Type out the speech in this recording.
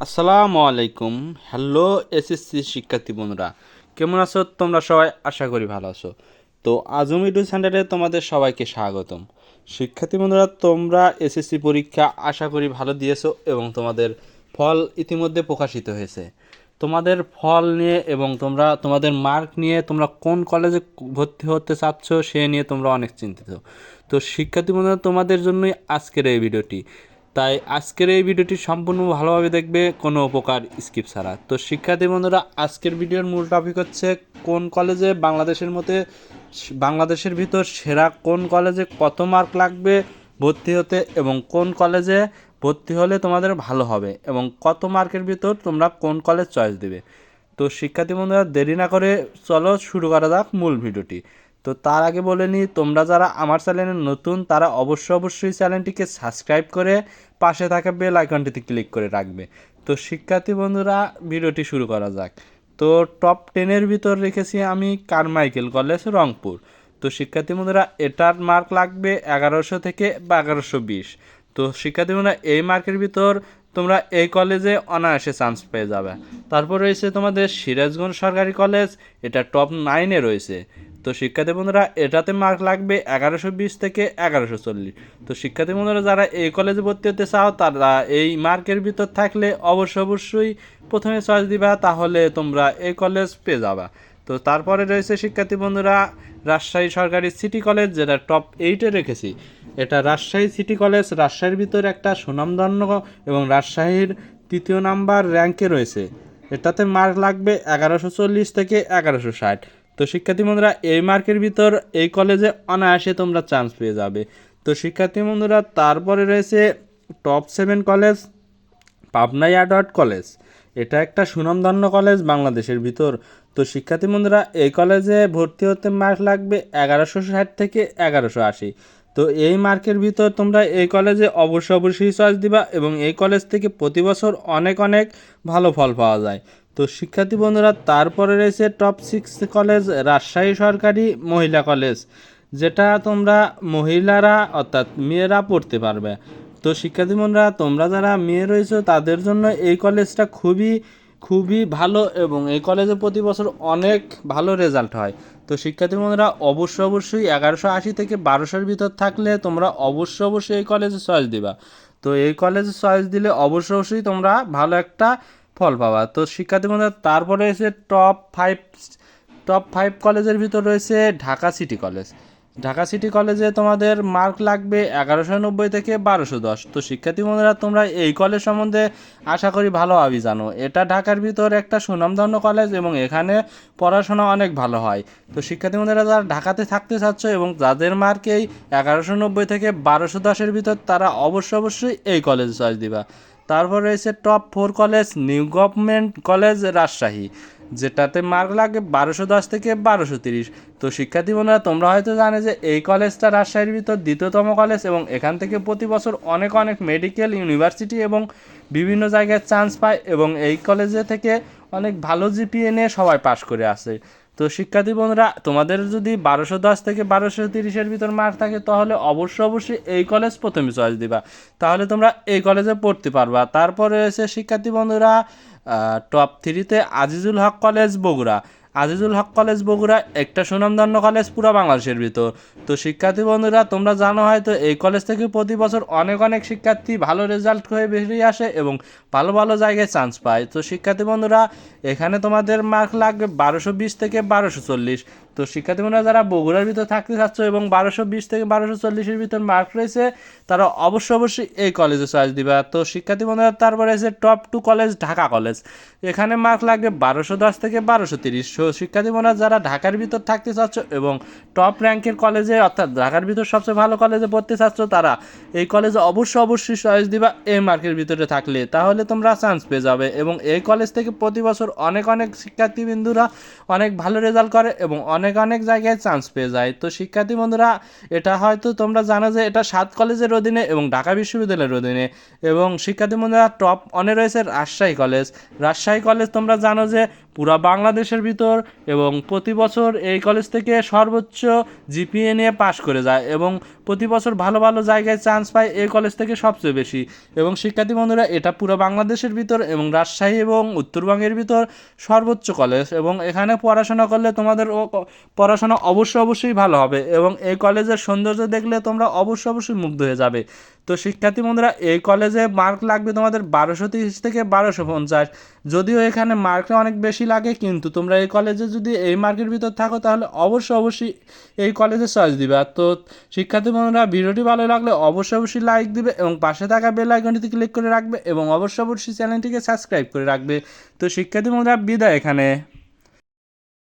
আসসালামু আলাইকুম। Hello SSC শিক্ষার্থী বন্ধুরা, কেমন আছো তোমরা সবাই? আশা করি ভালো আছো। তো আজম ইউটিউব চ্যানেলে তোমাদের সবাইকে স্বাগতম। শিক্ষার্থী বন্ধুরা, তোমরা এসএসসি পরীক্ষা আশা করি ভালো দিয়েছো এবং তোমাদের ফল ইতিমধ্যে প্রকাশিত হয়েছে। তোমাদের ফল নিয়ে এবং তোমরা তোমাদের মার্ক নিয়ে তোমরা কোন কলেজে ভর্তি হতে চাচ্ছ সে নিয়ে তোমরা অনেক চিন্তিত। তো শিক্ষার্থী বন্ধুরা, তোমাদের জন্যই আজকের এই ভিডিওটি। তাই আজকের এই ভিডিওটি সম্পূর্ণ ভালোভাবে দেখবে, কোনো প্রকার স্কিপ ছাড়া। তো শিক্ষার্থী বন্ধুরা, আজকের ভিডিওর মূল টপিক হচ্ছে কোন কলেজে বাংলাদেশের ভিতর সেরা কোন কলেজে কত মার্ক লাগবে ভর্তি হতে, এবং কোন কলেজে ভর্তি হলে তোমাদের ভালো হবে, এবং কত মার্কের ভিতর তোমরা কোন কলেজ চয়েস দেবে। তো শিক্ষার্থী বন্ধুরা, দেরি না করে চলো শুরু করা যাক মূল ভিডিওটি। তো তার আগে বলে নিই, তোমরা যারা আমার চ্যানেলে নতুন তারা অবশ্যই চ্যানেলটিকে সাবস্ক্রাইব করে পাশে থাকা বেল আইকনটিতে ক্লিক করে রাখবে। তো শিক্ষার্থী বন্ধুরা, ভিডিওটি শুরু করা যাক। তো টপ 10-এর ভিতর রেখেছি আমি কারমাইকেল কলেজ, রংপুর। তো শিক্ষার্থী বন্ধুরা, এটার মার্ক লাগবে 1100 থেকে বা 1120। তো শিক্ষার্থী বন্ধুরা, এই মার্কের ভিতর তোমরা এই কলেজে অনায়াসে চান্স পেয়ে যাবে। তারপর রয়েছে তোমাদের সিরাজগঞ্জ সরকারি কলেজ, এটা টপ 9-এ রয়েছে। তো শিক্ষার্থী বন্ধুরা, এটাতে মার্ক লাগবে 1120 থেকে 1140। তো শিক্ষার্থী বন্ধুরা, যারা এই কলেজে ভর্তি হতে চাও তারা এই মার্কের ভিতর থাকলে অবশ্যই প্রথমে চয়েস দিবা, তাহলে তোমরা এই কলেজ পেয়ে যাবা। তো তারপরে রয়েছে শিক্ষার্থী বন্ধুরা রাজশাহী সরকারি সিটি কলেজ, যেটা টপ 8-এ রেখেছি। এটা রাজশাহী সিটি কলেজ রাজশাহীর ভিতরে একটা সুনামধন্য এবং রাজশাহীর 3য় নাম্বার র্যাঙ্কে রয়েছে। এটাতে মার্ক লাগবে 1140 থেকে 1160। তো শিক্ষার্থী বন্ধুরা, এই মার্কের ভিতর এই কলেজে অনায়াসে তোমরা চান্স পেয়ে যাবে। তো শিক্ষার্থী বন্ধুরা, তারপরে রয়েছে top 7 college, Pabna Edward college. এটা একটা সুনামধন্য কলেজ বাংলাদেশের ভিতর। তো শিক্ষার্থী বন্ধুরা, এই কলেজে ভর্তি হতে মার্ক লাগবে 1160 থেকে 1180। তো এই মার্কের ভিতর তোমরা এই কলেজে অবশ্যই চয়েস দিবা, এবং এই কলেজ থেকে প্রতি বছর অনেক ভালো ফল পাওয়া যায়। তো শিক্ষার্থী বন্ধুরা, তারপরে রয়েছে টপ 6 কলেজ, রাজশাহী সরকারি মহিলা কলেজ, যেটা তোমরা মহিলারা অর্থাৎ মেয়েরা পড়তে পারবে। তো শিক্ষার্থী বন্ধুরা, তোমরা যারা মেয়ে রয়েছে তাদের জন্য এই কলেজটা খুবই ভালো, এবং এই কলেজে প্রতি বছর অনেক ভালো রেজাল্ট হয়। তো শিক্ষার্থী বন্ধুরা, অবশ্যই 1180 থেকে 1200-এর ভিতর থাকলে তোমরা অবশ্যই এই কলেজে চয়েস দিবা। তো এই কলেজে চয়েস দিলে অবশ্যই তোমরা ভালো একটা ফল পাবা। তো শিক্ষার্থী বন্ধুরা, তারপরে এসে টপ 5 কলেজের ভিতর রয়েছে Dhaka city college. Dhaka city কলেজে তোমাদের মার্ক লাগবে 1190 থেকে 1210। তো শিক্ষার্থী বন্ধুরা, তোমরা এই কলেজ সম্বন্ধে আশা করি ভালোভাবেই জানো। এটা ঢাকার ভিতর একটা সুনামধন্য কলেজ এবং এখানে পড়াশোনা অনেক ভালো হয়। তো শিক্ষার্থী বন্ধুরা, যারা ঢাকাতে থাকতে চাচ্ছ এবং যাদের মার্ক এই 1190 থেকে 1210-এর ভিতর, তারা অবশ্যই এই কলেজে চয়েস দিবা। তারপর রয়েছে top 4 college, new government college, Rajshahi, যেটাতে মার্ক লাগে 1210 থেকে 1230। তো শিক্ষার্থী বন্ধুরা, তোমরা হয়তো জানে যে এই কলেজটা রাজশাহীর ভিতর দ্বিতীয়তম কলেজ, এবং এখান থেকে প্রতি বছর অনেক মেডিকেল ইউনিভার্সিটি এবং বিভিন্ন জায়গায় চান্স পায়, এবং এই কলেজে থেকে অনেক ভালো জিপিএ নিয়ে সবাই পাশ করে আসে। তো শিক্ষার্থী বন্ধুরা, তোমাদের যদি 1210 থেকে 1230-এর ভিতর মার্ক থাকে, তাহলে অবশ্যই এই কলেজ প্রথমে চয়েস দিবা, তাহলে তোমরা এই কলেজে পড়তে পারবা। তারপরে রয়েছে শিক্ষার্থী বন্ধুরা টপ 3-তে আজিজুল হক কলেজ, বগুড়া। আজিজুল হক কলেজ বগুড়া একটা সুনামধন্য কলেজ পুরো বাংলাদেশের ভিতর। তো শিক্ষার্থী বন্ধুরা, তোমরা জানো হয়তো এই কলেজ থেকে প্রতি বছর অনেক শিক্ষার্থী ভালো রেজাল্ট হয়ে বেরিয়ে আসে এবং ভালো জায়গায় চান্স পায়। তো শিক্ষার্থী বন্ধুরা, এখানে তোমাদের মার্ক লাগবে 1220 থেকে 1240। তো শিক্ষার্থী বন্ধুরা, যারা বগুড়ার ভিতর থাকতে চাচ্ছ এবং 1220 থেকে 1240-এর ভিতর মার্ক রয়েছে, তারা অবশ্যই এই কলেজে চয়েস দিবা। তো শিক্ষার্থী বন্ধুরা, তারপরে আছে টপ 2 কলেজ, ঢাকা কলেজ। এখানে মার্ক লাগবে 1210 থেকে 1230। শিক্ষার্থী বন্ধুরা, যারা ঢাকার ভিতর থাকতে চাচ্ছ এবং টপ র্যাঙ্কের কলেজে অর্থাৎ ঢাকার ভিতর সবচেয়ে ভালো কলেজে পড়তে চাচ্ছ, তারা এই কলেজে অবশ্যই চয়েস দিবা এই মার্কের ভিতরে থাকলে, তাহলে তোমরা চান্স পেয়ে যাবে। এবং এই কলেজ থেকে প্রতি বছর অনেক শিক্ষার্থীবৃন্দুরা অনেক ভালো রেজাল্ট করে এবং অনেক জায়গায় চান্স পেয়ে যায়। তো শিক্ষার্থী বন্ধুরা, এটা হয়তো তোমরা জানো যে এটা 7 কলেজের অধীনে এবং ঢাকা বিশ্ববিদ্যালয়ের অধীনে। এবং শিক্ষার্থী বন্ধুরা, টপ 1-এ রয়েছে রাজশাহী কলেজ। রাজশাহী কলেজ তোমরা জানো যে পুরা বাংলাদেশের ভিতর এবং প্রতি বছর এই কলেজ থেকে সর্বোচ্চ জিপিএ নিয়ে পাশ করে যায় এবং প্রতি বছর ভালো ভালো জায়গায় চান্স পায় এই কলেজ থেকে সবচেয়ে বেশি। এবং শিক্ষার্থী বন্ধুরা, এটা পুরো বাংলাদেশের ভিতর এবং রাজশাহী এবং উত্তরবঙ্গের ভিতর সর্বোচ্চ কলেজ এবং এখানে পড়াশোনা করলে তোমাদের পড়াশোনা অবশ্যই ভালো হবে এবং এই কলেজের সৌন্দর্য দেখলে তোমরা অবশ্যই মুগ্ধ হয়ে যাবে। তো শিক্ষার্থী বন্ধুরা, এই কলেজে মার্ক লাগবে তোমাদের 1230 থেকে 1250। যদিও এখানে মার্কটা অনেক বেশি লাগে, কিন্তু তোমরা এই কলেজে যদি এই মার্কের ভিতর থাকো তাহলে অবশ্যই এই কলেজে চয়েস দিবে। আর তো শিক্ষার্থী বন্ধুরা, ভিডিওটি ভালো লাগলে অবশ্যই লাইক দিবে এবং পাশে থাকা বেল আইকনটিতে ক্লিক করে রাখবে এবং অবশ্যই চ্যানেলটিকে সাবস্ক্রাইব করে রাখবে। তো শিক্ষার্থী বন্ধুরা, বিদায় এখানে।